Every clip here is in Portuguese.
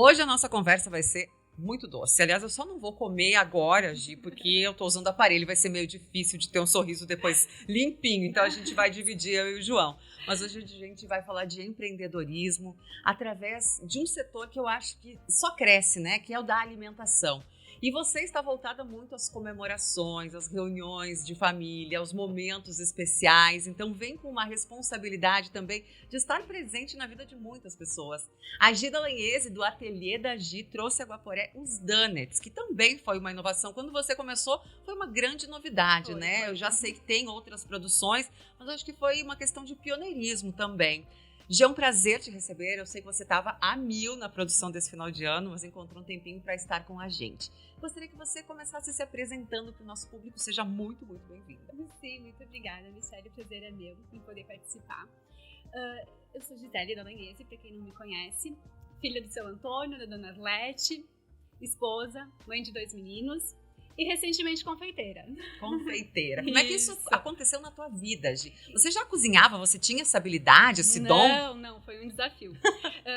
Hoje a nossa conversa vai ser muito doce. Aliás, eu só não vou comer agora, Gi, porque eu tô usando aparelho, vai ser meio difícil de ter um sorriso depois limpinho, então a gente vai dividir, eu e o João. Mas hoje a gente vai falar de empreendedorismo através de um setor que eu acho que só cresce, né? Que é o da alimentação. E você está voltada muito às comemorações, às reuniões de família, aos momentos especiais. Então vem com uma responsabilidade também de estar presente na vida de muitas pessoas. A Gi Dallagnese, do Ateliê da Gi, trouxe a Guaporé os donuts, que também foi uma inovação. Quando você começou, foi uma grande novidade, né? Eu já sei que tem outras produções, mas acho que foi uma questão de pioneirismo também. Gi, é um prazer te receber. Eu sei que você estava a mil na produção desse final de ano, mas encontrou um tempinho para estar com a gente. Gostaria que você começasse se apresentando para o nosso público. Seja muito, muito bem-vinda. Sim, muito obrigada, Michelle. O prazer é meu em poder participar. Eu sou Gisele Dallagnese, para quem não me conhece, filha do seu Antônio, da dona Arlete, esposa, mãe de 2 meninos. E recentemente confeiteira. Confeiteira. Como é que isso aconteceu na tua vida, Gi? Você já cozinhava? Você tinha essa habilidade, esse dom? Não, foi um desafio.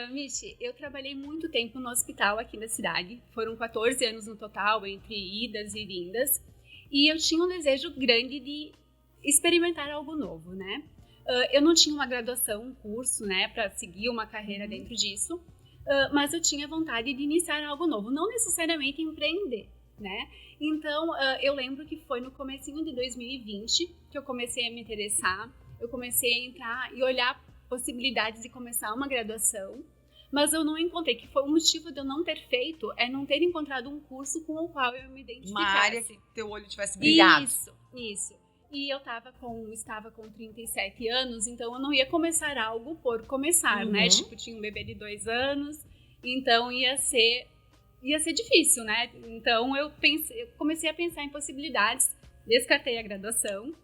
Michi, eu trabalhei muito tempo no hospital aqui na cidade. Foram 14 anos no total, entre idas e vindas. E eu tinha um desejo grande de experimentar algo novo, né? Eu não tinha uma graduação, um curso, né, para seguir uma carreira dentro disso. Mas eu tinha vontade de iniciar algo novo, não necessariamente empreender, né? Então, eu lembro que foi no comecinho de 2020 que eu comecei a me interessar, eu comecei a entrar e olhar possibilidades de começar uma graduação, mas eu não encontrei, que foi o motivo de eu não ter feito, é não ter encontrado um curso com o qual eu me identificasse. Uma área que teu olho tivesse brilhado. Isso. E eu estava com 37 anos, então eu não ia começar algo por começar, né? Tipo, tinha um bebê de 2 anos, então ia ser difícil, né? Então eu comecei a pensar em possibilidades, descartei a graduação.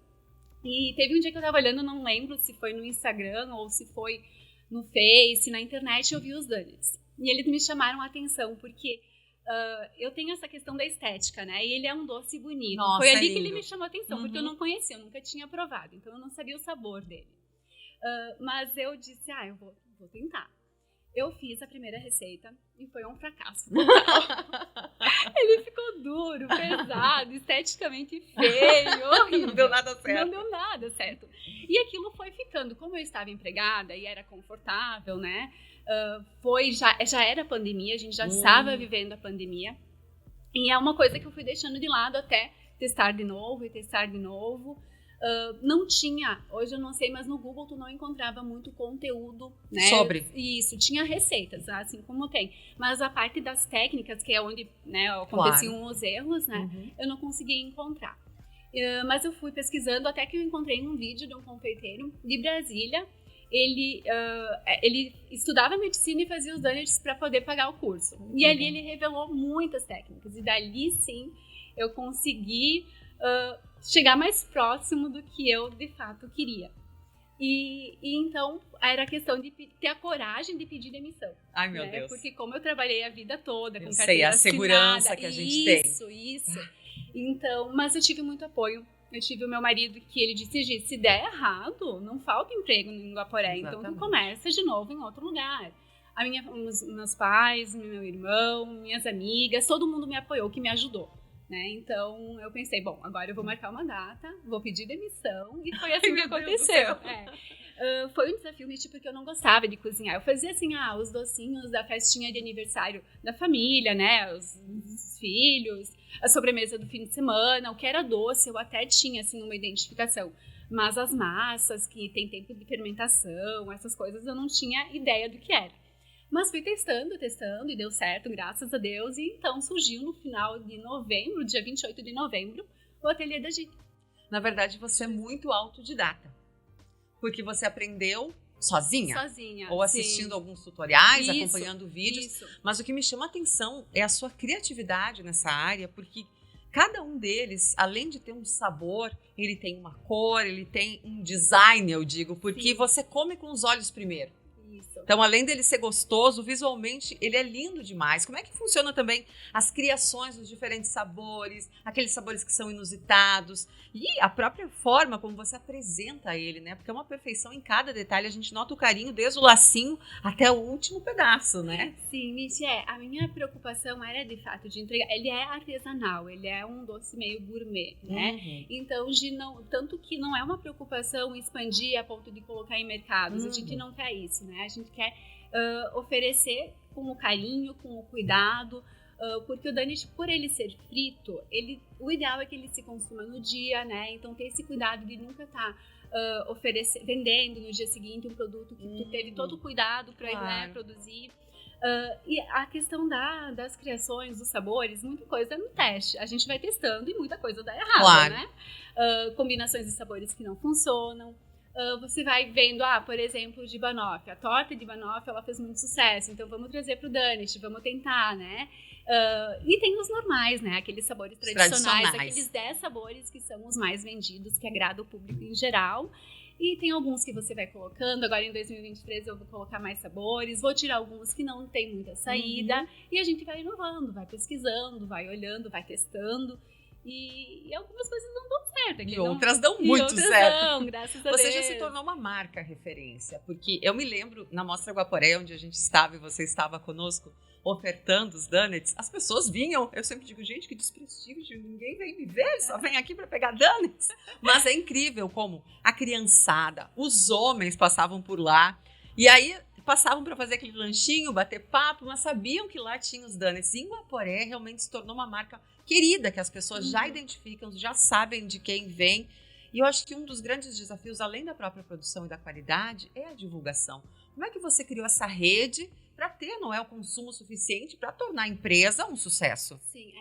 E teve um dia que eu tava olhando, não lembro se foi no Instagram ou se foi no Face, na internet, eu vi os donuts. E eles me chamaram a atenção, porque eu tenho essa questão da estética, né? E ele é um doce bonito. Nossa, foi ali lindo. que ele me chamou a atenção, porque eu não conhecia, eu nunca tinha provado, então eu não sabia o sabor dele. Mas eu disse, eu vou tentar. Eu fiz a primeira receita e foi um fracasso total. Ele ficou duro, pesado, esteticamente feio, horrível. Não deu nada certo. Não deu nada certo. E aquilo foi ficando. Como eu estava empregada e era confortável, né? Já era pandemia, a gente já estava vivendo a pandemia. E é uma coisa que eu fui deixando de lado até testar de novo e testar de novo. Não tinha, hoje eu não sei, mas no Google tu não encontrava muito conteúdo, né? Sobre. Isso, tinha receitas, assim como tem. Mas a parte das técnicas, que é onde, né, aconteciam os erros, né? Eu não conseguia encontrar. Mas eu fui pesquisando até que eu encontrei um vídeo de um confeiteiro de Brasília. Ele estudava medicina e fazia os donuts para poder pagar o curso. E ali ele revelou muitas técnicas. E dali, sim, eu consegui chegar mais próximo do que eu de fato queria. E então era a questão de ter a coragem de pedir demissão. Ai, meu Deus. Porque como eu trabalhei a vida toda com a carteira segurança assinada, que a gente tem. Isso. Então, mas eu tive muito apoio. Eu tive o meu marido que ele disse, Gi, se der errado, não falta emprego no Guaporé. Então tu começa de novo em outro lugar. Meus pais, meu irmão, minhas amigas, todo mundo me apoiou, que me ajudou. Né? Então eu pensei, bom, agora eu vou marcar uma data, vou pedir demissão, e foi assim que aconteceu. Foi um desafio, porque eu não gostava de cozinhar. Eu fazia assim, os docinhos da festinha de aniversário da família, né? Os filhos, a sobremesa do fim de semana, o que era doce, eu até tinha assim uma identificação. Mas as massas que tem tempo de fermentação, essas coisas, eu não tinha ideia do que era. Mas fui testando e deu certo, graças a Deus. E então surgiu no final de novembro, dia 28 de novembro, o Ateliê da Gi. Na verdade, você é muito autodidata. Porque você aprendeu sozinha? Sozinha. Ou assistindo alguns tutoriais, Isso, acompanhando vídeos. Isso. Mas o que me chama a atenção é a sua criatividade nessa área, porque cada um deles, além de ter um sabor, ele tem uma cor, ele tem um design, eu digo, porque você come com os olhos primeiro. Isso. Então, além dele ser gostoso, visualmente ele é lindo demais. Como é que funciona também as criações dos diferentes sabores, aqueles sabores que são inusitados e a própria forma como você apresenta ele, né? Porque é uma perfeição em cada detalhe, a gente nota o carinho desde o lacinho até o último pedaço, né? Sim, Nishi, a minha preocupação era de fato de entregar. Ele é artesanal, ele é um doce meio gourmet, né? Então, tanto que não é uma preocupação expandir a ponto de colocar em mercados. A gente não quer isso, né? A gente quer oferecer com o carinho, com o cuidado, porque o Danish, por ele ser frito, o ideal é que ele se consuma no dia, né? Então, ter esse cuidado de nunca estar vendendo no dia seguinte um produto que tu teve todo o cuidado para produzir. E a questão das criações, dos sabores, muita coisa é no teste. A gente vai testando e muita coisa dá errado, né? Combinações de sabores que não funcionam. Você vai vendo, por exemplo, de banoffee. A torta de banoffee, ela fez muito sucesso, então vamos trazer para o Danish, vamos tentar, né? E tem os normais, né? Aqueles sabores tradicionais, aqueles 10 sabores que são os mais vendidos, que agradam o público em geral. E tem alguns que você vai colocando. Agora em 2023 eu vou colocar mais sabores, vou tirar alguns que não tem muita saída. E a gente vai inovando, vai pesquisando, vai olhando, vai testando. E algumas coisas não dão certo. E outras dão muito certo. Dão, graças a Deus. Você já se tornou uma marca referência. Porque eu me lembro, na Mostra Guaporé, onde a gente estava e você estava conosco, ofertando os donuts, as pessoas vinham. Eu sempre digo, gente, que desprestígio, ninguém vem me ver, só vem aqui para pegar donuts. Mas é incrível como a criançada, os homens passavam por lá. E aí passavam para fazer aquele lanchinho, bater papo, mas sabiam que lá tinha os donuts. E em Guaporé realmente se tornou uma marca querida, que as pessoas já identificam, já sabem de quem vem. E eu acho que um dos grandes desafios, além da própria produção e da qualidade, é a divulgação. Como é que você criou essa rede para ter, não é, o consumo suficiente para tornar a empresa um sucesso? Sim,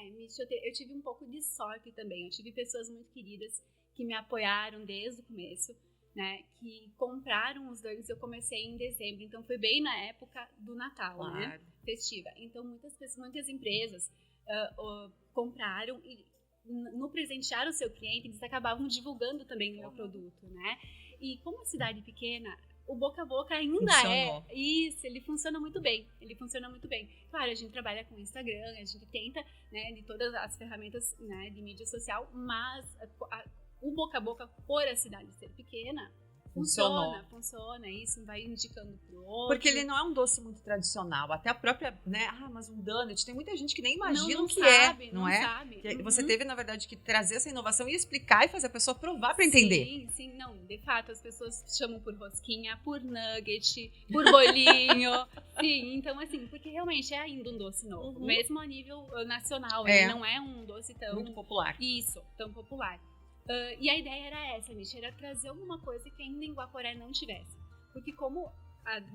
eu tive um pouco de sorte também. Eu tive pessoas muito queridas que me apoiaram desde o começo, né, que compraram os donuts. Eu comecei em dezembro, então foi bem na época do Natal, né, festiva. Então muitas empresas compraram e no presentear o seu cliente, eles acabavam divulgando também o meu produto, né? E como a cidade pequena, o boca a boca ainda ele funciona muito bem. Claro, a gente trabalha com Instagram, a gente tenta, né, de todas as ferramentas, né, de mídia social, mas o boca a boca, por a cidade ser pequena, funciona, isso vai indicando pro outro. Porque ele não é um doce muito tradicional, até a própria, né, mas um donut, tem muita gente que nem imagina o que sabe, é, não é? Sabe. Você teve, na verdade, que trazer essa inovação e explicar e fazer a pessoa provar para entender. Sim, não, de fato, as pessoas chamam por rosquinha, por nugget, por bolinho, sim, então assim, porque realmente é ainda um doce novo, mesmo a nível nacional, ele não é um doce muito popular. Isso, tão popular. E a ideia era essa, Nishi, era trazer alguma coisa que ainda em Guaporé não tivesse. Porque como,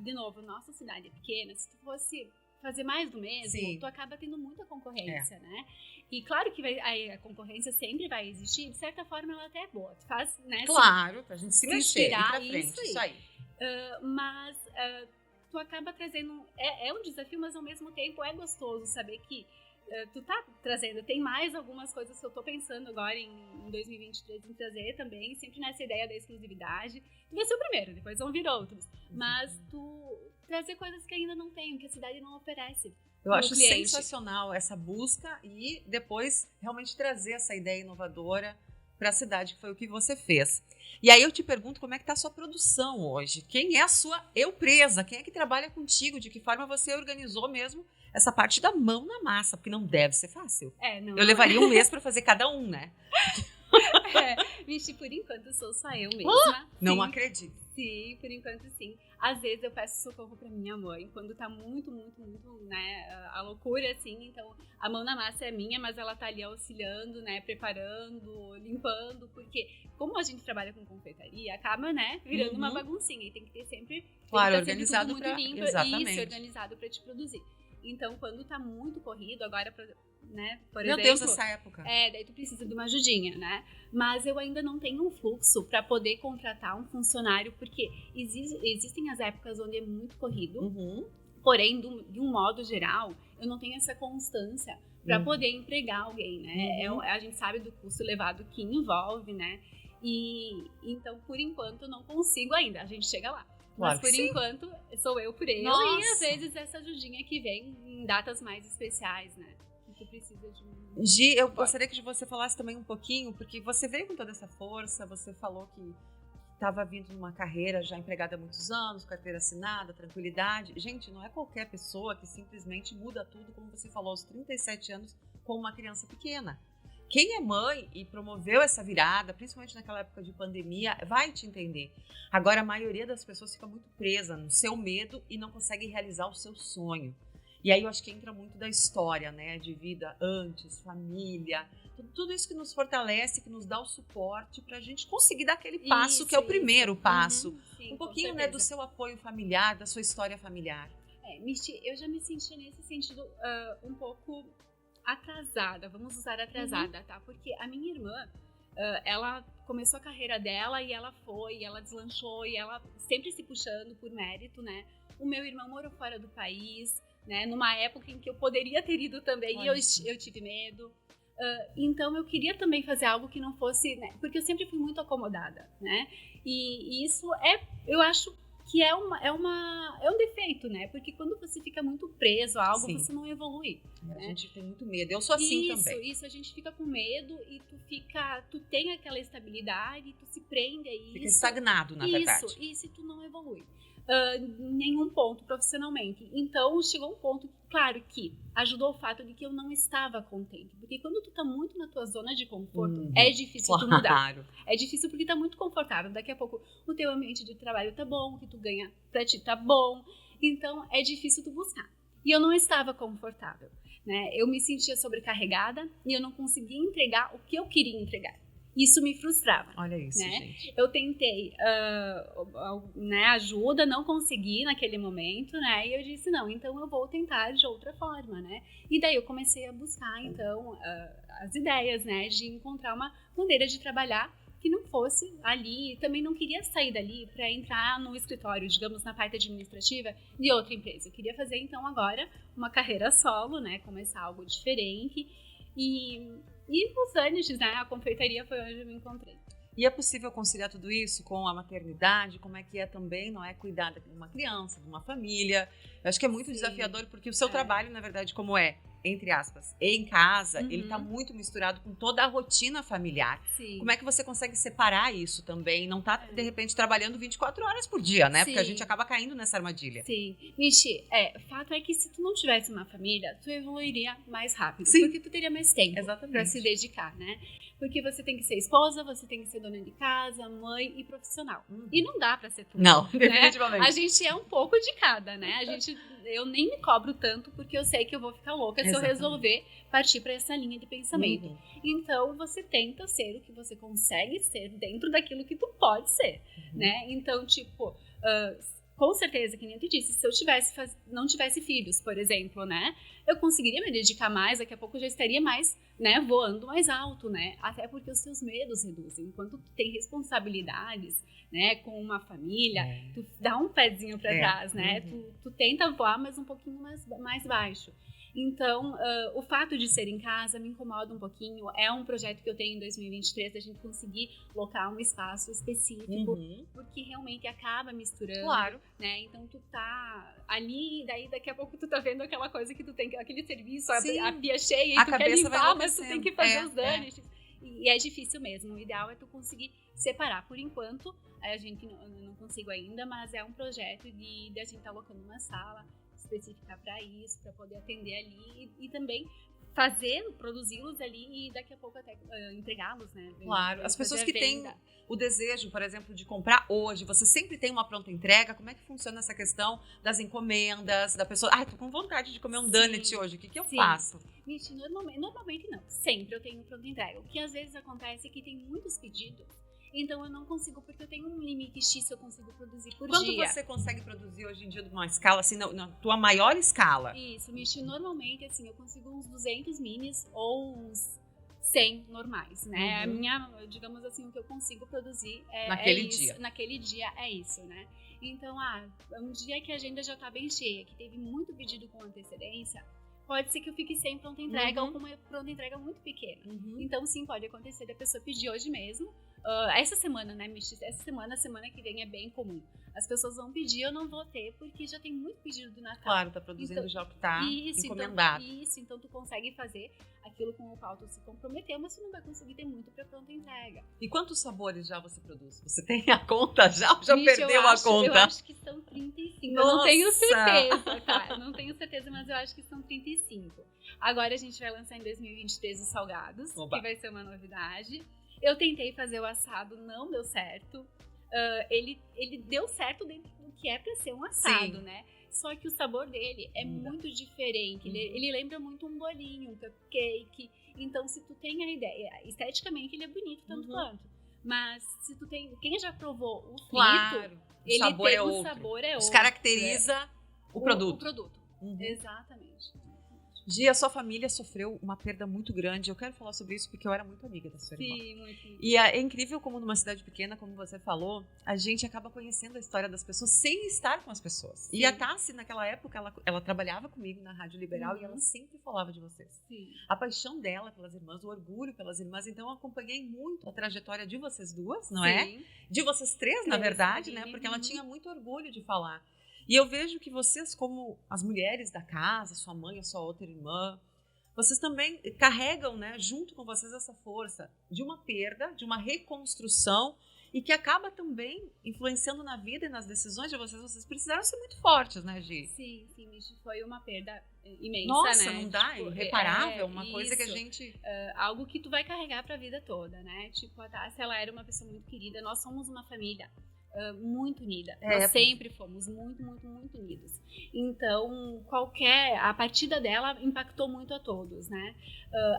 de novo, nossa cidade é pequena, se tu fosse fazer mais do mesmo, tu acaba tendo muita concorrência, né? E claro que a concorrência sempre vai existir, de certa forma ela até é boa. Tu faz, né? Claro, pra gente se mexer, ir pra frente, isso aí. Mas tu acaba trazendo, é um desafio, mas ao mesmo tempo é gostoso saber que tu tá trazendo, tem mais algumas coisas que eu tô pensando agora em 2023 em trazer também, sempre nessa ideia da exclusividade. Tu vai ser o primeiro, depois vão vir outros. Mas tu trazer coisas que ainda não tem, que a cidade não oferece. Eu acho sensacional essa busca e depois realmente trazer essa ideia inovadora para a cidade, que foi o que você fez. E aí eu te pergunto, como é que está a sua produção hoje? Quem é a sua empresa? Quem é que trabalha contigo? De que forma você organizou mesmo essa parte da mão na massa? Porque não deve ser fácil. Eu levaria um mês para fazer cada um, né? Vixe, por enquanto sou só eu mesma. Não acredito. Sim, por enquanto sim. Às vezes eu peço socorro pra minha mãe, quando tá muito, né, a loucura, assim. Então, a mão na massa é minha, mas ela tá ali auxiliando, né, preparando, limpando. Porque, como a gente trabalha com confeitaria, acaba, né, virando uma baguncinha. E tem que ter sempre... Claro, organizado muito limpo. Exatamente. Isso, organizado pra te produzir. Então, quando tá muito corrido, agora, né, por exemplo... Meu Deus, essa época. Daí tu precisa de uma ajudinha, né? Mas eu ainda não tenho um fluxo para poder contratar um funcionário, porque existem as épocas onde é muito corrido, porém, de um modo geral, eu não tenho essa constância para poder empregar alguém, né? A gente sabe do custo elevado que envolve, né? E então, por enquanto, eu não consigo ainda. A gente chega lá. Claro Mas por que enquanto sou eu por ele. Nossa. E às vezes essa ajudinha que vem em datas mais especiais, né? Que precisa de um... Gi, eu gostaria que você falasse também um pouquinho, porque você veio com toda essa força, você falou que estava vindo numa carreira já empregada há muitos anos, carteira assinada, tranquilidade. Gente, não é qualquer pessoa que simplesmente muda tudo, como você falou, aos 37 anos, com uma criança pequena. Quem é mãe e promoveu essa virada, principalmente naquela época de pandemia, vai te entender. Agora, a maioria das pessoas fica muito presa no seu medo e não consegue realizar o seu sonho. E aí eu acho que entra muito da história, né? De vida antes, família, tudo isso que nos fortalece, que nos dá o suporte para a gente conseguir dar aquele passo, que é o primeiro passo. Sim, Um pouquinho, né, do seu apoio familiar, da sua história familiar. Eu já me senti nesse sentido um pouco atrasada, vamos usar atrasada, tá? Porque a minha irmã, ela começou a carreira dela e ela deslanchou e ela sempre se puxando por mérito, né? O meu irmão morou fora do país, né? Numa época em que eu poderia ter ido também e eu tive medo. Então eu queria também fazer algo que não fosse, né? Porque eu sempre fui muito acomodada, né? E isso eu acho que é um defeito, né? Porque quando você fica muito preso a algo, você não evolui. A gente tem muito medo. Eu sou assim também. Isso, a gente fica com medo e tu tem aquela estabilidade, tu se prende a isso. Fica estagnado, na verdade. Isso, e tu não evolui. Em nenhum ponto profissionalmente. Então, chegou um ponto, claro que ajudou o fato de que eu não estava contente. Porque quando tu tá muito na tua zona de conforto, é difícil tu mudar. É difícil porque tá muito confortável. Daqui a pouco o teu ambiente de trabalho tá bom, o que tu ganha pra ti tá bom. Então, é difícil tu buscar. E eu não estava confortável, né? Eu me sentia sobrecarregada e eu não conseguia entregar o que eu queria entregar. Isso me frustrava. Olha isso, né? gente. Eu tentei ajuda, não consegui naquele momento, né? E eu disse, não, então eu vou tentar de outra forma, né? E daí eu comecei a buscar, então, as ideias, né? De encontrar uma maneira de trabalhar que não fosse ali. Também não queria sair dali para entrar no escritório, digamos, na parte administrativa de outra empresa. Eu queria fazer, então, agora uma carreira solo, né? Começar algo diferente. E os Anish, né? A confeitaria foi onde eu me encontrei. E é possível conciliar tudo isso com a maternidade? Como é que é também, não é? Cuidar de uma criança, de uma família. Eu acho que é muito desafiador, porque o seu trabalho, na verdade, como é, entre aspas, em casa, ele tá muito misturado com toda a rotina familiar. Sim. Como é que você consegue separar isso também? Não tá, de repente, trabalhando 24 horas por dia, né? Porque a gente acaba caindo nessa armadilha. Sim. Michi, fato é que se tu não tivesse uma família, tu evoluiria mais rápido. Sim. Porque tu teria mais tempo para se dedicar, né? Porque você tem que ser esposa, você tem que ser dona de casa, mãe e profissional. E não dá pra ser tudo. Não, né? definitivamente. A gente é um pouco de cada, né? Eu nem me cobro tanto porque eu sei que eu vou ficar louca se eu resolver partir para essa linha de pensamento. Então, você tenta ser o que você consegue ser dentro daquilo que tu pode ser, né? Então, tipo, com certeza, que nem eu te disse, se eu não tivesse filhos, por exemplo, né? Eu conseguiria me dedicar mais, daqui a pouco eu já estaria mais, né? Voando mais alto, né? Até porque os seus medos reduzem. Enquanto tu tem responsabilidades, né? Com uma família, tu dá um pezinho para trás, né? Tu tenta voar, mas um pouquinho mais baixo. Então, o fato de ser em casa me incomoda um pouquinho. É um projeto que eu tenho em 2023, a gente conseguir locar um espaço específico, porque realmente acaba misturando. Claro. Né? Então, tu tá ali, daí daqui a pouco tu tá vendo aquela coisa que tu tem, aquele serviço, a pia cheia, e tu quer limpar, mas tu tem que fazer os danos. E é difícil mesmo. O ideal é tu conseguir separar. Por enquanto, a gente não consigo ainda, mas é um projeto de a gente tá alocando uma sala específica para isso, para poder atender ali e também produzi-los ali e daqui a pouco até entregá-los, né? Claro, as pessoas que têm o desejo, por exemplo, de comprar hoje, você sempre tem uma pronta entrega? Como é que funciona essa questão das encomendas, da pessoa, tô com vontade de comer um donut hoje, o que eu faço? Gente, normalmente não, sempre eu tenho pronta entrega. O que às vezes acontece é que tem muitos pedidos, então eu não consigo, porque eu tenho um limite X que eu consigo produzir por dia. Quanto você consegue produzir hoje em dia numa escala, assim, na tua maior escala? Isso, Michi, normalmente, assim, eu consigo uns 200 minis ou uns 100 normais, né? A minha, digamos assim, o que eu consigo produzir naquele isso. dia. Naquele dia é isso, né? Então, um dia que a agenda já tá bem cheia, que teve muito pedido com antecedência, pode ser que eu fique sem pronta entrega ou com uma pronta entrega muito pequena. Então, sim, pode acontecer da pessoa pedir hoje mesmo. Essa semana, né, Michi? Semana que vem é bem comum. As pessoas vão pedir, eu não vou ter, porque já tem muito pedido do Natal. Claro, tá produzindo já o que tá encomendado. Então tu consegue fazer aquilo com o qual tu se comprometeu, mas tu não vai conseguir ter muito pra pronta entrega. E quantos sabores já você produz? Você tem a conta já ou já perdeu a conta? Eu acho que são 35. Nossa! Eu não tenho certeza, tá? Não tenho certeza, mas eu acho que são 35. Agora a gente vai lançar em 2023 os salgados, que vai ser uma novidade. Eu tentei fazer o assado, não deu certo. Ele deu certo dentro do que é pra ser um assado, sim, né? Só que o sabor dele é muito diferente. Ele lembra muito um bolinho, um cupcake. Então, se tu tem a ideia, esteticamente ele é bonito tanto quanto. Mas se tu tem, quem já provou o frito, claro, ele sabor tem é o outro. Sabor é outro. Descaracteriza o produto. O produto. Exatamente. Gi, a sua família sofreu uma perda muito grande. Eu quero falar sobre isso porque eu era muito amiga da sua irmã. Sim, muito. E é incrível como numa cidade pequena, como você falou, a gente acaba conhecendo a história das pessoas sem estar com as pessoas. Sim. E a Tassi, naquela época, ela trabalhava comigo na Rádio Liberal e ela sempre falava de vocês. Sim. A paixão dela pelas irmãs, o orgulho pelas irmãs. Então, eu acompanhei muito a trajetória de vocês duas, não é? De vocês três, na verdade, né? Porque ela tinha muito orgulho de falar. E eu vejo que vocês, como as mulheres da casa, sua mãe, a sua outra irmã, vocês também carregam, né, junto com vocês essa força de uma perda, de uma reconstrução e que acaba também influenciando na vida e nas decisões de vocês. Vocês precisaram ser muito fortes, né, Gi? Sim, Michi, foi uma perda imensa, nossa, né? Não dá, tipo, irreparável, uma coisa que a gente... algo que tu vai carregar pra vida toda, né? Tipo, a Tassi, ela era uma pessoa muito querida, nós somos uma família muito unida. Nós sempre fomos muito, muito, muito unidos. Então, a partida dela impactou muito a todos, né?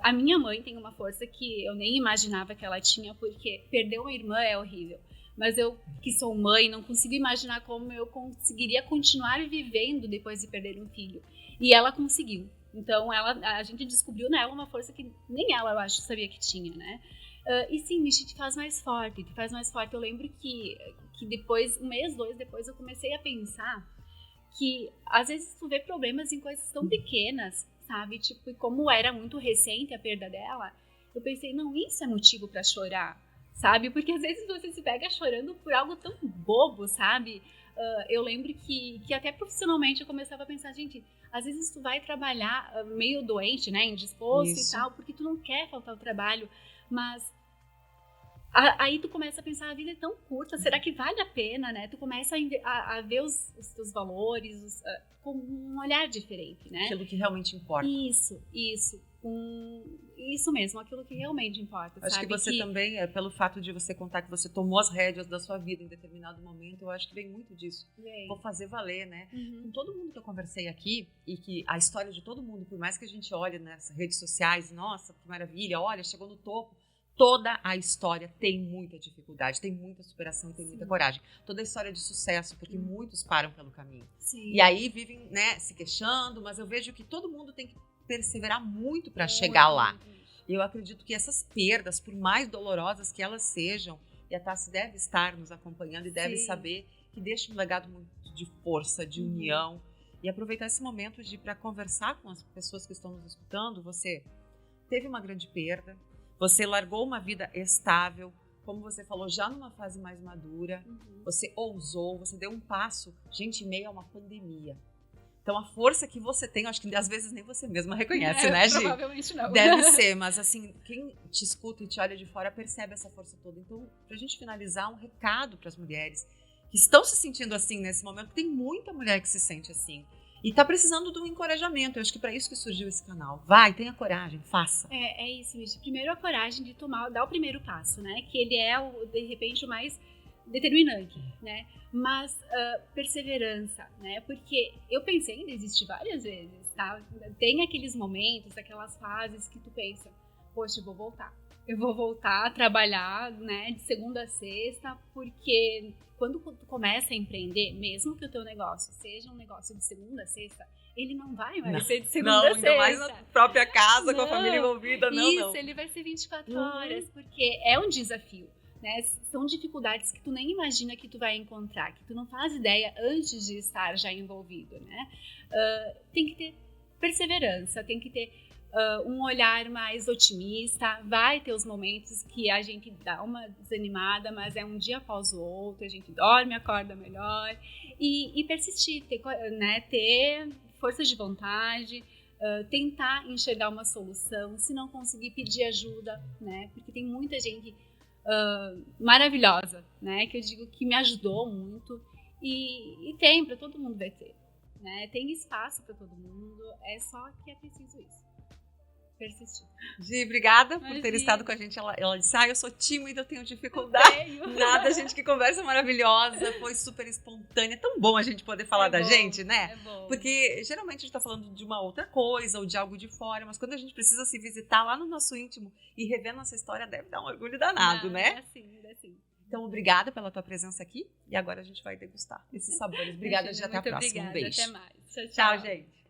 A minha mãe tem uma força que eu nem imaginava que ela tinha, porque perder uma irmã é horrível. Mas eu, que sou mãe, não consigo imaginar como eu conseguiria continuar vivendo depois de perder um filho. E ela conseguiu. Então, a gente descobriu nela uma força que nem ela, eu acho, sabia que tinha, né? E sim, Michi, te faz mais forte, Eu lembro que depois, um mês, 2 depois, eu comecei a pensar que às vezes tu vê problemas em coisas tão pequenas, sabe? Tipo, e como era muito recente a perda dela, eu pensei, não, isso é motivo pra chorar, sabe? Porque às vezes você se pega chorando por algo tão bobo, sabe? Eu lembro que até profissionalmente eu começava a pensar, gente, às vezes tu vai trabalhar meio doente, né, indisposto e tal, porque tu não quer faltar ao trabalho, mas aí tu começa a pensar, a vida é tão curta, será que vale a pena, né? Tu começa a ver os teus valores com um olhar diferente, né? Aquilo que realmente importa. Isso mesmo, aquilo que realmente importa. Acho que você também, pelo fato de você contar que você tomou as rédeas da sua vida em determinado momento, eu acho que vem muito disso. Vou fazer valer, né? Com todo mundo que eu conversei aqui, e que a história de todo mundo, por mais que a gente olhe nas redes sociais, nossa, que maravilha, olha, chegou no topo, toda a história tem muita dificuldade, tem muita superação e tem muita coragem. Toda a história de sucesso, porque muitos param pelo caminho. E aí vivem, né, se queixando, mas eu vejo que todo mundo tem que perseverar muito para chegar lá. E eu acredito que essas perdas, por mais dolorosas que elas sejam, e a Tassi deve estar nos acompanhando e deve saber que deixa um legado muito de força, de união. E aproveitar esse momento para conversar com as pessoas que estão nos escutando. Você teve uma grande perda, você largou uma vida estável, como você falou, já numa fase mais madura, você ousou, você deu um passo, gente, em meio a uma pandemia. Então, a força que você tem, eu acho que às vezes nem você mesma reconhece, né, Gi? Provavelmente não. Deve ser, mas assim, quem te escuta e te olha de fora percebe essa força toda. Então, pra gente finalizar, um recado para as mulheres que estão se sentindo assim nesse momento, tem muita mulher que se sente assim. E tá precisando de um encorajamento. Eu acho que para isso que surgiu esse canal. Vai, tenha coragem, faça. É isso, Michi. Primeiro a coragem de dar o primeiro passo, né? Que ele é, de repente, o mais determinante, né? Mas perseverança, né? Porque eu pensei em desistir várias vezes, tá? Tem aqueles momentos, aquelas fases que tu pensa, poxa, eu vou voltar a trabalhar, né? De segunda a sexta, porque quando tu começa a empreender, mesmo que o teu negócio seja um negócio de segunda a sexta, ele não vai mais ser de segunda a sexta. Não, ainda mais na própria casa, com a família envolvida, não. Ele vai ser 24 horas, porque é um desafio, né? São dificuldades que tu nem imagina que tu vai encontrar, que tu não faz ideia antes de estar já envolvido, né? Tem que ter perseverança, tem que ter um olhar mais otimista. Vai ter os momentos que a gente dá uma desanimada, mas é um dia após o outro, a gente dorme, acorda melhor e persistir, ter força de vontade, tentar enxergar uma solução, se não conseguir pedir ajuda, né? Porque tem muita gente maravilhosa, né? Que eu digo que me ajudou muito e tem, para todo mundo vai ter, né? Tem espaço para todo mundo, é só que é preciso isso. Persistir. Gi, obrigada por ter estado com a gente. Ela disse, eu sou tímida, eu tenho dificuldade. Nada, gente, que conversa maravilhosa, foi super espontânea. É tão bom a gente poder falar da gente, né? É bom. Porque geralmente a gente tá falando de uma outra coisa ou de algo de fora, mas quando a gente precisa se visitar lá no nosso íntimo e rever nossa história, deve dar um orgulho danado, né? É sim. Então, obrigada pela tua presença aqui e agora a gente vai degustar esses sabores. Obrigada, Gi, até a próxima. Obrigada, Um beijo. até mais. Tchau, gente.